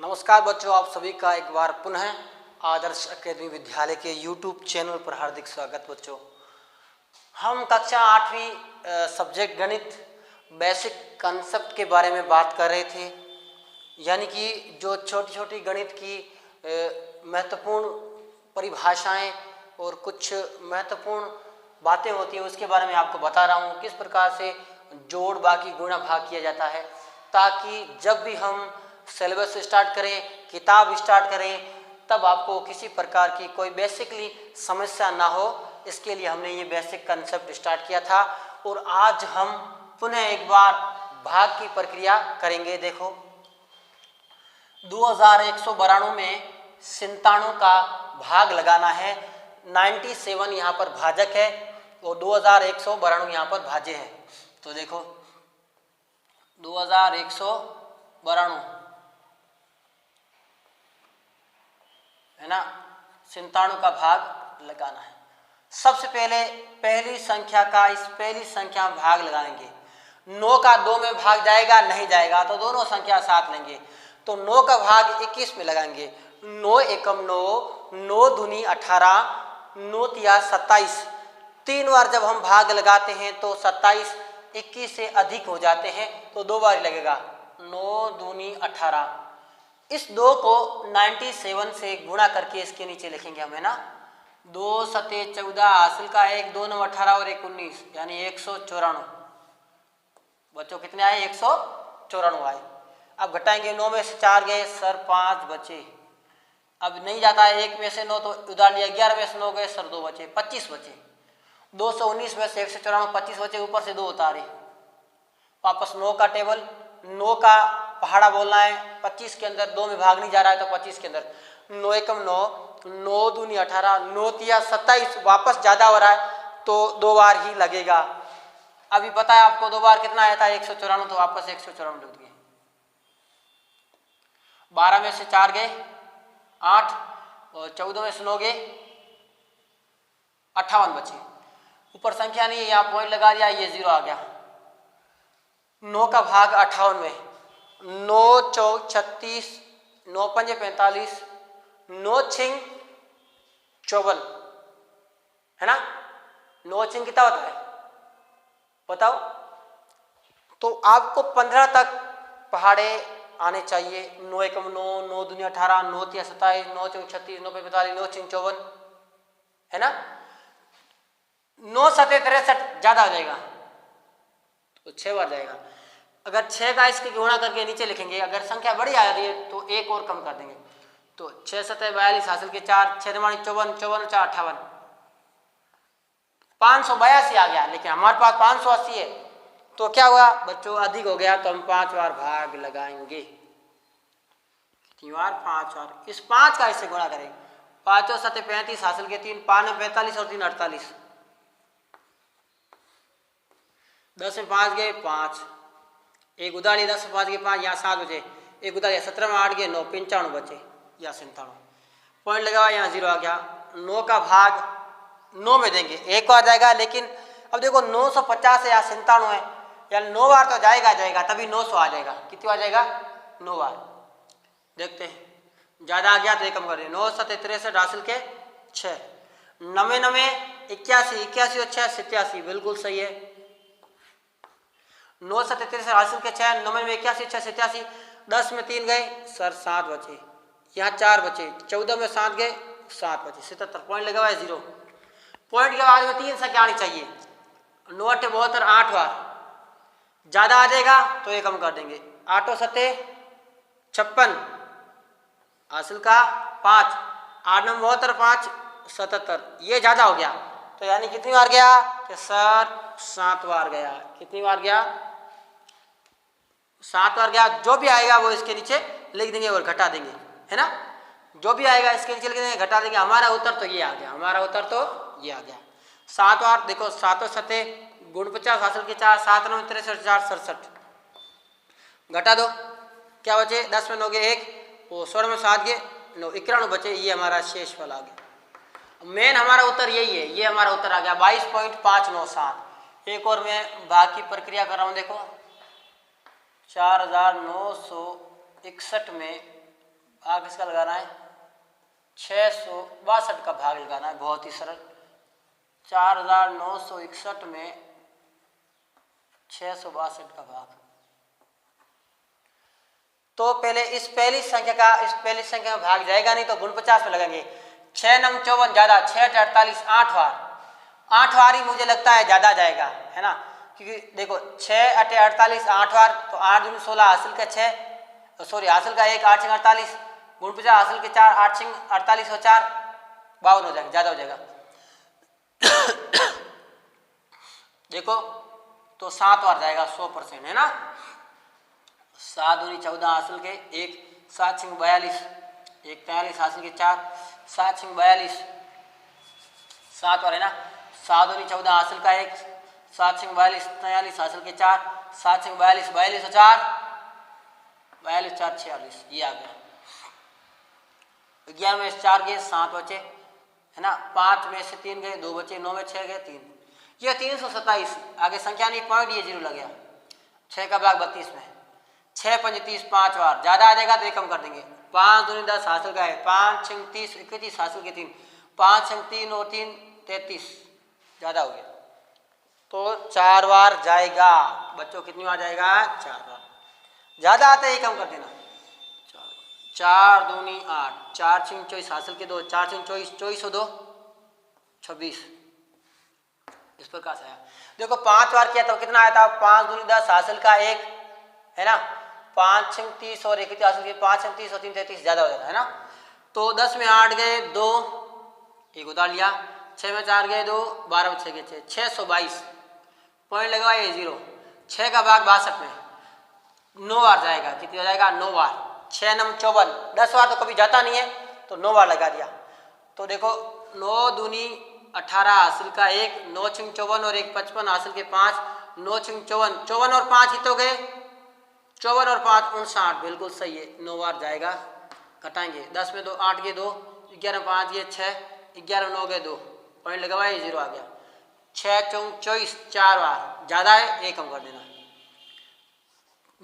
नमस्कार बच्चों, आप सभी का एक बार पुनः आदर्श अकेडमी विद्यालय के YouTube चैनल पर हार्दिक स्वागत। बच्चों, हम कक्षा 8वीं सब्जेक्ट गणित बेसिक कंसेप्ट के बारे में बात कर रहे थे, यानी कि जो छोटी छोटी गणित की महत्वपूर्ण परिभाषाएं और कुछ महत्वपूर्ण बातें होती हैं उसके बारे में आपको बता रहा हूँ, किस प्रकार से जोड़ बाकी गुणा भाग किया जाता है, ताकि जब भी हम सिलेबस स्टार्ट करें, किताब स्टार्ट करें, तब आपको किसी प्रकार की कोई बेसिकली समस्या ना हो। इसके लिए हमने ये बेसिक कंसेप्ट स्टार्ट किया था और आज हम पुनः एक बार भाग की प्रक्रिया करेंगे। देखो, 2192 में 97 का भाग लगाना है। 97 यहाँ पर भाजक है और 2192 यहाँ पर भाज्य है। तो देखो 2192 है ना, 97 का भाग लगाना है। सबसे पहले पहली संख्या का इस पहली संख्या में भाग लगाएंगे। 9 का 2 में भाग जाएगा, नहीं जाएगा तो दोनों संख्या साथ लेंगे। तो 9 का भाग 21 में लगाएंगे। 9 एकम 9, 9 दूनी 18, 9 तिया 27। 3 बार जब हम भाग लगाते हैं तो 27 21 से अधिक हो जाते हैं, तो 2 बार लगेगा। 9 दूनी 18। इस 2 को 97 से गुणा करके इसके नीचे लिखेंगे हम, है ना। 2 सते 14 हासिल का है, 1 2 9 18 और 1 19, यानी 194। बच्चों कितने आए? 194 आए। अब घटाएंगे, 9 में से 4 गए, सर 5 बचे। अब नहीं जाता है 1 में से 9 तो उधार लिया, 11 में से 9 गए, सर 2 बचे, 25 बचे। 219 में से 194, 25 बचे, ऊपर से 2 उतारे। वापस 9 का टेबल, 9 का पहाड़ा बोलना है। 25 के अंदर 2 में भाग नहीं जा रहा है तो 25 के अंदर 9 एकम 9, 9 दूनी 18, 9 तिया 27। वापस ज्यादा हो रहा है तो 2 बार ही लगेगा। अभी पता है आपको 2 बार कितना आया था? 194, तो वापस 194 लिख दिए। 12 में से 4 गए 8 और 14 में से 9 गए 58 बचे। ऊपर संख्या नहीं है, यहाँ पॉइंट लगा दिया, ये 0 आ गया। 9 का भाग 58 में, 9 चौक 36, 9 पंजे 45, 9 छिंग 54, है ना। 9 छिंग कितना होता है बताओ? तो आपको 15 तक पहाड़े आने चाहिए। 9 एकम 9, 9 दूनी 18, 9 तिया 27, 9 चौक 36, 9 पंजे 45, 9 छिंग 54, है ना। 9 सते 63 ज्यादा हो जाएगा तो 6 बार जाएगा। अगर 6 का इसके गुणा करके नीचे लिखेंगे, अगर संख्या बड़ी आ रही है तो 1 और कम कर देंगे। तो 6 सते 42 हासिल के 4, 6 मानी 54, 54 4 58, 582 आ गया। लेकिन हमारे पास 580 है तो क्या हुआ बच्चों? अधिक हो गया, तो हम 5 बार भाग लगाएंगे। कितनी बार? 5 बार। इस 5 का इससे गुणा करें। 5 सते 35 हासिल के 3, 5 में 45 और 3 48। 10 में 5 गए 5, एक उधार लिया, 10 में 5 गए 5, यहाँ 7 बचे। एक उधार लिया, 17 में 8 गए 9, 95 बचे या 97। पॉइंट लगा, यहाँ 0 आ गया। 9 का भाग 9 में देंगे, 1 बार जाएगा। लेकिन अब देखो 950 है या 97 है, यानी 9 बार तो जाएगा, तभी 900 आ जाएगा। कितनी बार जाएगा? 9 बार। देखते हैं, ज्यादा आ गया तो एक कम कर दें। 9 सते 63 हासिल के 6, 9 9 81, 81 और 6 87, बिल्कुल सही है। 9 सते 63 हासिल के 6, 9 में 81, 6 87। 10 में 3 गए, सर 7 बचे, यहाँ 4 बचे। 14 में 7 गए 7 बचे, 77। पॉइंट लगा हुआ है 0। पॉइंट के बाद में 3 संख्या आनी चाहिए। 9 8 72, 8 बार। ज्यादा आ जाएगा तो ये कम कर देंगे। 8 सते 56 हासिल का 5, 8 9 72, 5 77। ये ज्यादा हो गया तो यानी कितनी बार गया कि सर 7 बार गया। कितनी बार गया? 7 बार गया। जो भी आएगा वो इसके नीचे लिख देंगे और घटा देंगे, है ना। जो भी आएगा इसके नीचे लिख देंगे, घटा देंगे। हमारा उत्तर तो ये आ गया, हमारा उत्तर तो ये आ गया। 7 बार देखो, 7 सते 49 हासिल के 4, 7 9 63 4 67। घटा दो, क्या बचे? 10 में 9 गए 1, वो 16 में 7 गए 9, 91 बचे। ये हमारा शेष फल आ गया। मेन हमारा उत्तर यही है, ये हमारा उत्तर आ गया 22.597। एक और मैं भाग की प्रक्रिया कर रहा हूँ। देखो 4961 में भाग किसका लगाना है? 662 का भाग लगाना है, बहुत ही सरल। 4961 में 662 का भाग। तो पहले इस पहली संख्या में भाग जाएगा नहीं तो गुण 50 में लगेंगे। 6 नम 54 ज्यादा, 6 48 8 बार ही मुझे लगता है ज्यादा जाएगा, है ना, क्योंकि देखो 6 8 48 8 बार, तो 8 दूनी 16 हासिल का 6, सॉरी हासिल का 1 8 6 48 गुण 50 हासिल के 4 8 6 48 और 4 52 हो जाएगा, ज्यादा हो जाएगा। देखो तो 7 बार जाएगा 100%, है ना। 7 दूनी 14 हासिल के 1 7 6 42 1 43 हासिल के 4 7 6 42 7 बार, है ना। 7 दूनी 14 हासिल का 1 7 6 42 43 हासिल के 4 7 6 42 42 और 4 42 4 46, ये आ गया। 11 में से 4 गए 7 बचे, है ना। 5 में से 3 गए 2 बचे, 9 में 6 गए 3, ये 327। आगे संख्या नहीं, पॉइंट ये 0 लग गया। 6 का भाग 32 में 6 5 30 5 बार, ज्यादा आ जाएगा तो ये कम कर देंगे। 5 दूनी 10 हासिल का है, 5 6 30 31 हासिल के 3 5 6 3 और 3 33, ज्यादा हो गया तो 4 बार जाएगा। बच्चों कितनी बार जाएगा? 4 बार। ज्यादा आता है ये कम कर देना। 4 दूनी 8 4 6 24 हासिल के 2 4 6 24 24 और 2 26, इस प्रकार से आया। देखो 5 बार किया तो कितना आया था? 5 दूनी 10 हासिल का 1, है ना। 5 6 30 और 1 हासिल के 5 6 30 और 3 33, ज्यादा हो जाता है ना। तो 10 में 8 गए 2, 1 उतार लिया। 6 में 4 गए 2, 12 में 6 गए 6, 622 पॉइंट लगवाइए 0। 6 का भाग 62 में 9 बार जाएगा, कितनी हो जाएगा? 9 बार। 6 नम 54, 10 बार तो कभी जाता नहीं है तो 9 बार लगा दिया। तो देखो 9 दूनी 18 हासिल का 1 9 6 54 और 1 55 हासिल के 5 9 6 54 54 और 5 ही तो गए, 54 और 5 59, बिल्कुल सही है। 9 बार जाएगा, घटाएंगे। 10 में 2 8 गए 2, 11 में 5 गए 6, 11 में 9 गए 2, पॉइंट लगवाए 0 आ गया। 6 4 24 4 बार, ज्यादा है एक कम कर देना।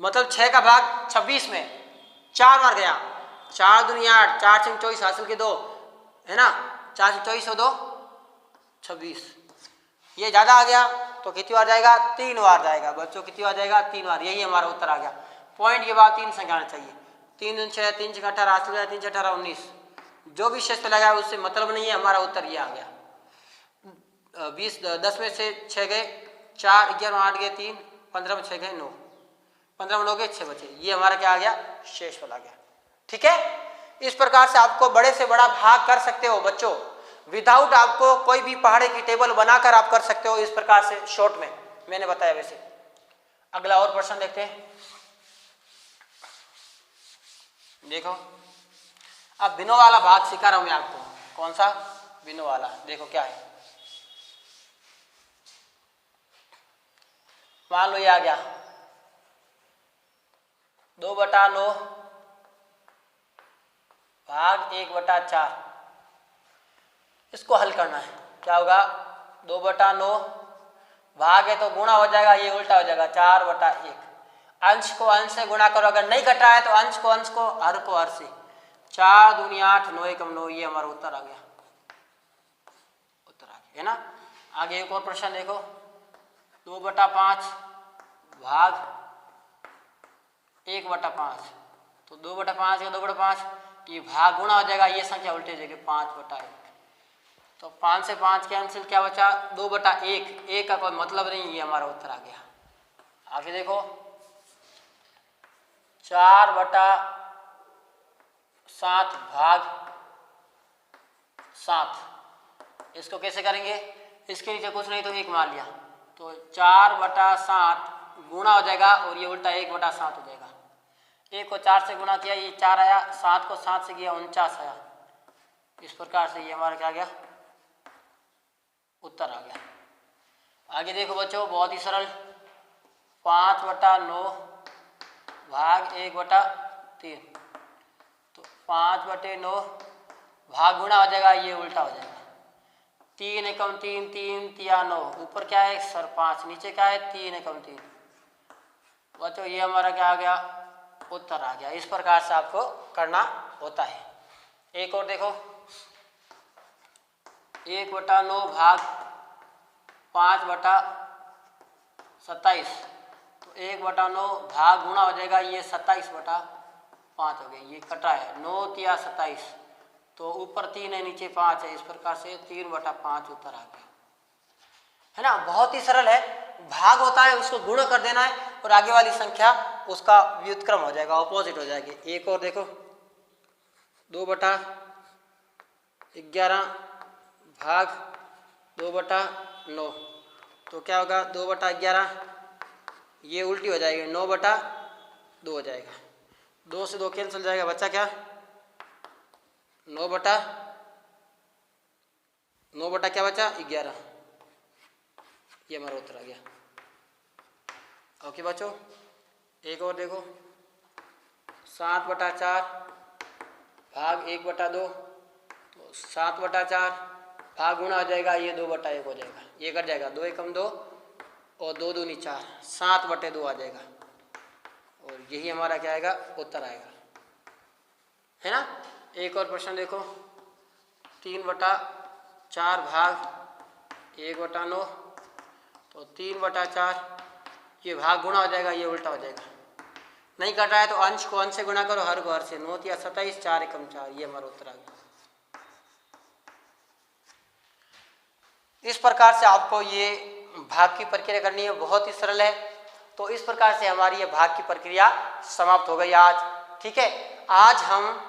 मतलब 6 का भाग 26 में 4 बार गया। 4 दूनी 8 4 6 24 हासिल के 2, है ना। 4 6 24 और 2 26, ये ज्यादा आ गया तो कितनी बार जाएगा? 3 बार जाएगा। बच्चों कितनी बार जाएगा? 3 बार। यही हमारा उत्तर आ गया। पॉइंट के बाद 3 संख्या आना चाहिए। 3 दूनी 6 3 6 18 हासिल का 3 6 18 19, जो भी शेष लगा उससे मतलब नहीं है, हमारा उत्तर ये आ गया। 10 में से 6 गए 4, 11 में 8 गए 3, 15 में 6 गए 9, 15 में 9 गए 6 बचे, ये हमारा क्या आ गया? शेष वाला आ गया। ठीक है, इस प्रकार से आपको बड़े से बड़ा भाग कर सकते हो बच्चों। विदाउट आपको कोई भी पहाड़े की टेबल बनाकर आप कर सकते हो इस प्रकार से, शॉर्ट में मैंने बताया वैसे। अगला और प्रश्न देखते हैं। देखो अब बिनो वाला भाग सिखा रहा हूं मैं आपको। कौन सा? बिनो वाला। देखो क्या है, मान लो ये आ गया 2/9 भाग 1/4, इसको हल करना है। क्या होगा? 2/9 भाग है तो गुणा हो जाएगा, ये उल्टा हो जाएगा 4/1। अंश को अंश से गुणा करो, अगर नहीं कटा है तो अंश को अंश को, हर को हर से। 4 दूनी 8 9 एकम 9, ये हमारा उत्तर आ गया। उत्तर आ गया, है ना। आगे एक और प्रश्न देखो, 2/5 भाग 1/5, तो 2/5 या 2/5, ये भाग गुणा हो जाएगा, ये संख्या उल्टे जाएगी 5/1। तो 5 से 5 कैंसिल, क्या बचा? 2/1, एक का कोई मतलब नहीं, ये हमारा उत्तर आ गया। आगे देखो 4/7 भाग 7, इसको कैसे करेंगे? इसके नीचे कुछ नहीं तो 1 मान लिया, तो 4/7 गुणा हो जाएगा और ये उल्टा 1/7 हो जाएगा। 1 को 4 से गुणा किया, ये 4 आया, 7 को 7 से किया 49 आया। इस प्रकार से ये हमारा क्या गया? उत्तर आ गया। आगे देखो बच्चों, बहुत ही सरल, 5/9 भाग 1/3, तो 5/9 भाग गुणा हो जाएगा, ये उल्टा हो जाएगा। 3 एकम 3 3 तिया 9, ऊपर क्या है? सर 5, नीचे क्या है? 3 एकम 3। बच्चों ये हमारा क्या आ गया? उत्तर आ गया। इस प्रकार से आपको करना होता है। एक और देखो, 1/9 भाग 5/27, तो 1/9 भाग गुणा हो जाएगा, ये 27/5 हो गया। ये कटा है 9 या 27, तो ऊपर 3 है नीचे 5 है, इस प्रकार से 3/5 उत्तर आ गया, है ना। बहुत ही सरल है। भाग होता है उसको गुणा कर देना है और आगे वाली संख्या उसका व्युत्क्रम हो जाएगा, ऑपोजिट हो जाएगी। एक और देखो, 2/11 भाग 2/9, तो क्या होगा 2/11, ये उल्टी हो जाएगी, 9/2 हो जाएगा। 2 से 2 कैंसिल जाएगा, बच्चा क्या 9 क्या बचा 11, ये हमारा उत्तर आ गया। ओके बच्चों, एक और देखो, 7/4 भाग 1/2, तो 7/4 भाग गुणा हो जाएगा, ये 2/1 हो जाएगा, ये कट जाएगा, 2 एकम 2 और 2 दूनी 4, 7/2 आ जाएगा, और यही हमारा क्या आएगा उत्तर आएगा, है ना। एक और प्रश्न देखो, 3/4 भाग 1/9, तो 3/4 ये भाग गुणा हो जाएगा, ये उल्टा हो जाएगा, नहीं कट रहा है तो अंश को अंश से गुणा करो, हर को हर से, 9 या 27, 4 एकम 4, ये हमारा उत्तर आ गया। इस प्रकार से आपको ये भाग की प्रक्रिया करनी है, बहुत ही सरल है। तो इस प्रकार से हमारी ये भाग की प्रक्रिया समाप्त हो गई आज। ठीक है, आज हम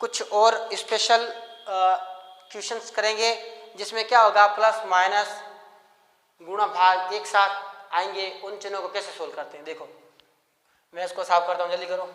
कुछ और स्पेशल क्वेश्चंस करेंगे, जिसमें क्या होगा प्लस माइनस गुणा भाग एक साथ आएंगे। उन चिन्हों को कैसे सोल्व करते हैं, देखो मैं इसको साफ करता हूँ, जल्दी करो।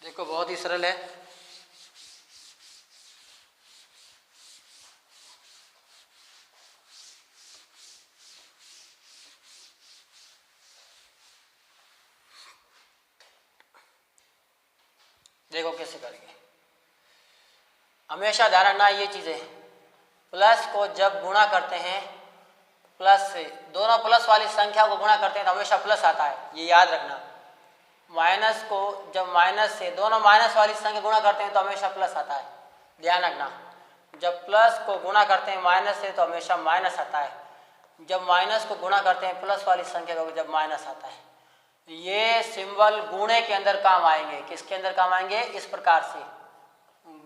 देखो बहुत ही सरल है। देखो कैसे करेंगे, हमेशा ध्यान रखना ये चीजें, प्लस को जब गुणा करते हैं प्लस से, दोनों प्लस वाली संख्या को गुणा करते हैं तो हमेशा प्लस आता है, ये याद रखना। माइनस को जब माइनस से दोनों माइनस वाली संख्या गुणा करते हैं तो हमेशा प्लस आता है, ध्यान रखना। जब प्लस को गुणा करते हैं माइनस से तो हमेशा माइनस आता है, जब माइनस को गुणा करते हैं प्लस वाली संख्या को जब माइनस आता है। ये सिंबल गुणे के अंदर काम आएंगे, किसके अंदर काम आएंगे, इस प्रकार से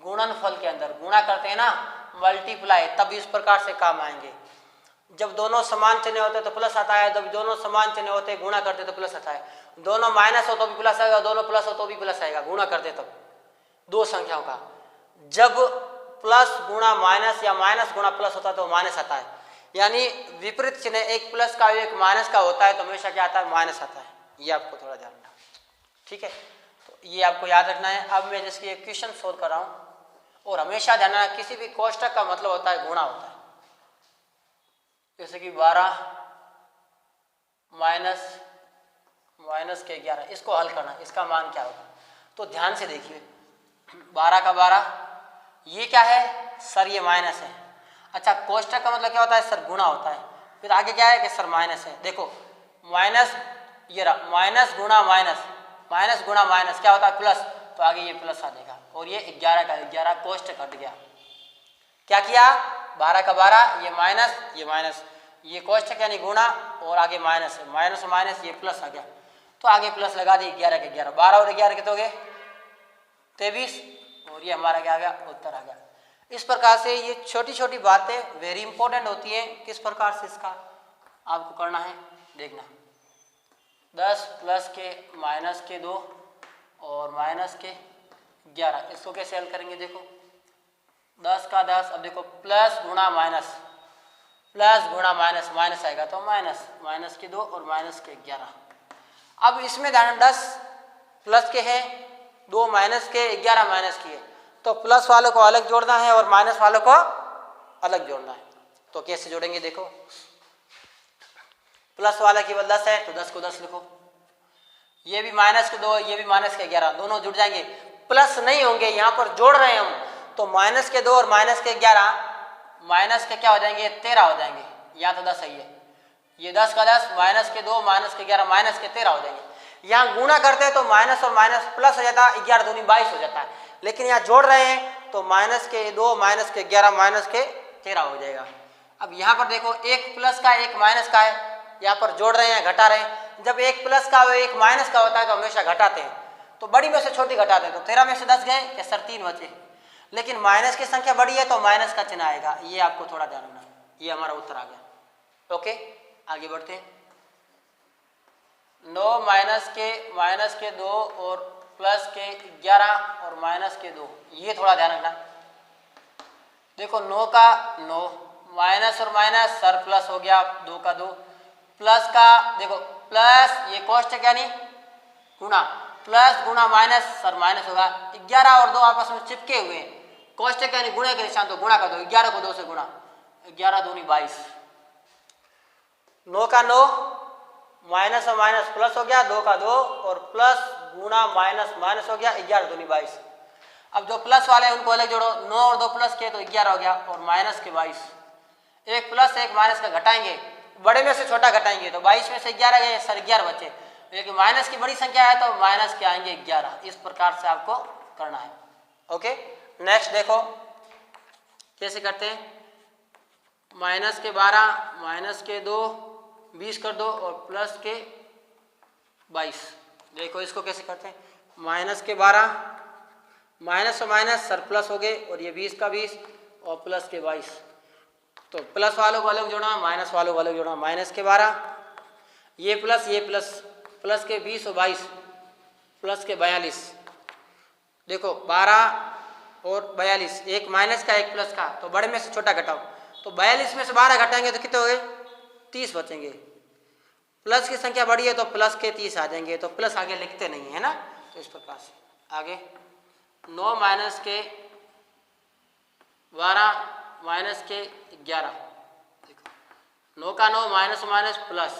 गुणनफल के अंदर गुणा करते हैं ना, मल्टीप्लाई, तब इस प्रकार से काम आएंगे। जब दोनों समान चिन्ह होते हैं तो प्लस आता है, जब दोनों समान चिन्ह होते हैं गुणा करते तो प्लस आता है, दोनों माइनस हो तो भी प्लस आएगा, दोनों प्लस हो तो भी प्लस आएगा, गुणा करते तब दो संख्याओं का। जब प्लस गुणा माइनस या माइनस गुणा प्लस होता है तो माइनस आता है, यानी विपरीत चिन्ह एक प्लस का एक माइनस का होता है तो हमेशा क्या आता है, माइनस आता है। ये आपको थोड़ा ध्यान रखना, ठीक है, तो ये आपको याद रखना है। अब मैं जिसकी एक क्वेश्चन सोल्व कर रहा हूँ, और हमेशा ध्यान रखना किसी भी कोष्टक का मतलब होता है गुणा होता है। जैसे कि 12 माइनस के 11, इसको हल करना, इसका मान क्या होगा, तो ध्यान से देखिए, 12 का 12, ये क्या है सर, ये माइनस है। अच्छा, कोष्टक का मतलब क्या होता है सर, गुणा होता है। फिर आगे क्या है कि सर माइनस है। देखो माइनस, ये रहा माइनस गुणा माइनस, माइनस गुणा माइनस क्या होता है प्लस, तो आगे ये प्लस आ जाएगा, और ये 11 का 11 कोष्टक हट गया। क्या किया, 12 का 12, ये माइनस, ये कोष्टक यानी गुणा, और आगे माइनस है, माइनस माइनस ये प्लस आ गया, तो आगे प्लस लगा दी, 11 के 11, 12 और 11 कितने हो गए 23, और ये हमारा क्या आ गया उत्तर आ गया। इस प्रकार से ये छोटी छोटी बातें वेरी इंपॉर्टेंट होती हैं, किस प्रकार से इसका आपको करना है देखना। 10 प्लस के माइनस के 2 और माइनस के 11, इसको कैसे हल करेंगे, देखो 10 का 10, अब देखो प्लस गुणा माइनस, प्लस गुणा माइनस, माइनस आएगा तो माइनस के 2 और माइनस के 11। अब इसमें ध्यान, 10 प्लस के हैं, 2 माइनस के, 11 माइनस के, तो प्लस वालों को अलग जोड़ना है और माइनस वालों को अलग जोड़ना है। तो कैसे जोड़ेंगे, देखो प्लस वाला केवल 10 है तो 10 को 10 लिखो, ये भी माइनस के 2, ये भी माइनस के 11, दोनों जुड़ जाएंगे, प्लस नहीं होंगे, यहाँ पर जोड़ रहे हैं हम, तो माइनस के 2 और माइनस के 11, माइनस के क्या हो जाएंगे 13 हो जाएंगे, यहाँ तो 10 है, ये 10 का 10 माइनस के 2 माइनस के 11 माइनस के 13 हो जाएंगे। यहाँ गुणा करते हैं तो माइनस और माइनस प्लस हो जाता है, 11 दूनी 22 हो जाता है। लेकिन यहाँ जोड़ रहे हैं तो माइनस के 2 माइनस के 11 माइनस के 13 हो जाएगा। अब यहाँ पर देखो एक प्लस का एक माइनस का है, यहाँ पर जोड़ रहे हैं घटा रहे हैं। जब एक प्लस का और एक माइनस का होता है तो हमेशा घटाते हैं, तो बड़ी में से छोटी घटाते हैं। तो 13 में से 10 गए क्या सर 3 बचे, लेकिन माइनस की संख्या बड़ी है तो माइनस का चिन्ह आएगा। ये आपको थोड़ा ध्यान रखना। ये हमारा उत्तर आ गया। ओके आगे बढ़ते हैं। 9 माइनस के 2 और प्लस के 11 और माइनस के 2, ये थोड़ा ध्यान रखना। देखो 9 का 9 माइनस और माइनस सर प्लस हो गया, 2 का 2 प्लस का देखो प्लस ये कोष्टक यानी गुणा, प्लस गुणा माइनस सर माइनस होगा। 11 और 2 आपस में चिपके हुए हैं, कोष्टक यानी गुणे के निशान, तो गुणा कर दो। 11 को 2 से गुणा, 11 दूनी 22। 9 का 9 माइनस और माइनस प्लस हो गया, 2 का 2 और प्लस गुणा माइनस माइनस हो गया, 11 दूनी 22। अब जो प्लस वाले उनको अलग जोड़ो, 9 और 2 प्लस के तो 11 हो गया और माइनस के 22। एक प्लस एक माइनस का घटाएंगे, बड़े में से छोटा घटाएंगे तो 22 में से 11 गए सर 11 बचे, लेकिन माइनस की बड़ी संख्या है तो माइनस के आएंगे 11। इस प्रकार से आपको करना है। ओके नेक्स्ट देखो कैसे करते हैं। माइनस के 12 माइनस के 2 20 कर दो और प्लस के 22। देखो इसको कैसे करते हैं। माइनस के 12 माइनस और माइनस सर प्लस हो गए और ये 20 का 20 और प्लस के 22। तो प्लस वालों को अलग जोड़ना, माइनस वालों को अलग जोड़ना। माइनस के 12 ये प्लस प्लस के 20 और 22 प्लस के 42। देखो 12 और 42, एक माइनस का एक प्लस का, तो बड़े में से छोटा घटाओ। तो 42 में से 12 घटाएंगे तो कितने हो गए 30 बचेंगे। प्लस की संख्या बड़ी है तो प्लस के 30 आ जाएंगे, तो प्लस आगे लिखते नहीं है ना। तो इस प्रकार से आगे 9 माइनस के 12 माइनस के 11। देखो 9 का 9 माइनस माइनस प्लस,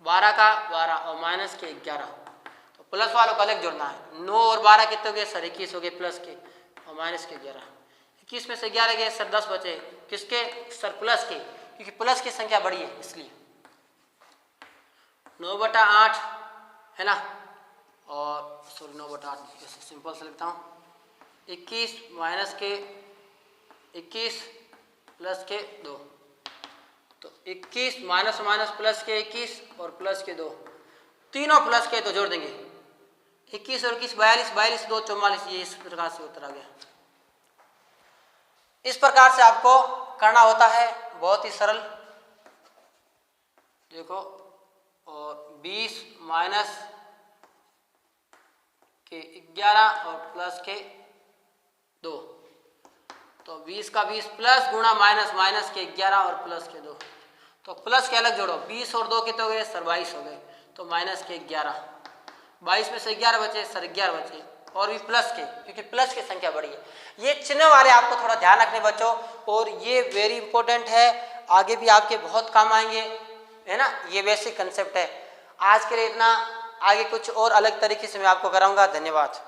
12 का 12 और माइनस के 11। तो प्लस वालों को अलग जोड़ना है। 9 और 12 कितने हो गए सर 21 हो गए, प्लस के और माइनस के 11। 21 में से 11 गए सर 10 बचे, किसके सर प्लस के, क्योंकि प्लस की संख्या बड़ी है इसलिए। 9/8 है ना, और सॉरी 9/8 सिंपल से लिखता हूँ। 21 माइनस के 21 प्लस के 2, तो 21 माइनस माइनस प्लस के 21 और प्लस के 2, तीनों प्लस के तो जोड़ देंगे। 21 और 21 42, 42 2 44। ये इस प्रकार से उत्तर आ गया। इस प्रकार से आपको करना होता है, बहुत ही सरल। देखो और 20 माइनस के 11 और प्लस के 2, तो 20 का 20 प्लस गुणा माइनस माइनस के 11 और प्लस के 2। तो प्लस के अलग जोड़ो, 20 और 2 कितने हो गए सर 22 हो गए, तो माइनस के 11। 22 में से 11 बचे सर 11 बचे, और भी प्लस के, क्योंकि प्लस की संख्या बड़ी है। ये चिन्ह वाले आपको थोड़ा ध्यान रखने बच्चों, और ये वेरी इंपॉर्टेंट है, आगे भी आपके बहुत काम आएंगे, है ना। ये बेसिक कंसेप्ट है। आज के लिए इतना, आगे कुछ और अलग तरीके से मैं आपको कराऊंगा। धन्यवाद।